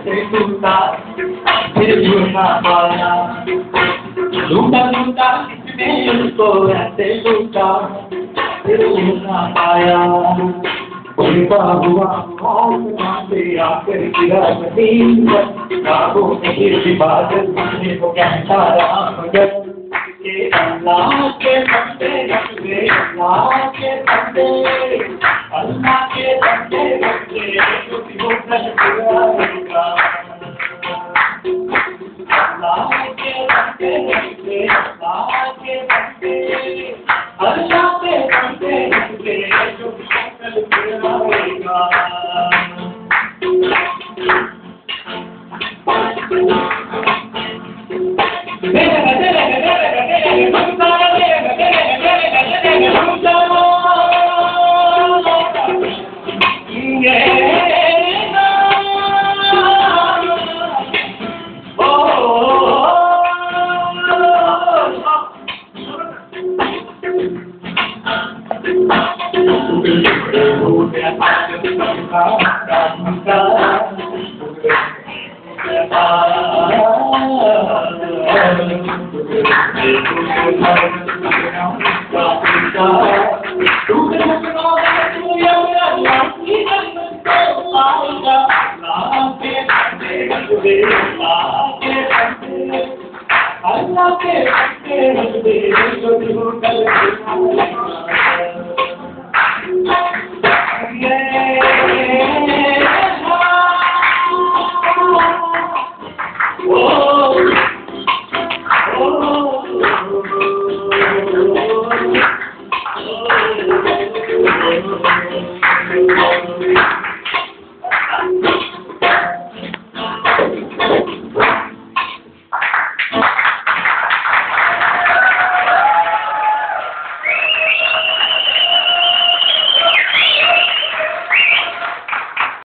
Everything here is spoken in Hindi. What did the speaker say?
ऐसे टूटा फिर भूल ना पाया, लूटा लूटा किसने उसको ऐसे लूटा फिर भूल ना पाया। उनका हुआ से आकर गिरा जमीन पर, काबू में गिरी बादल मुझे को कहता रहा मगर के अल्लाह के बंदे बंदे, अल्लाह के बंदे, अल्लाह के बंदे बंदे, जो भी हो कर दिया अल्लाह के बंदे बंदे, अल्लाह के बंदे, अल्लाह के बंदे बंदे, जो भी हो कर दिया।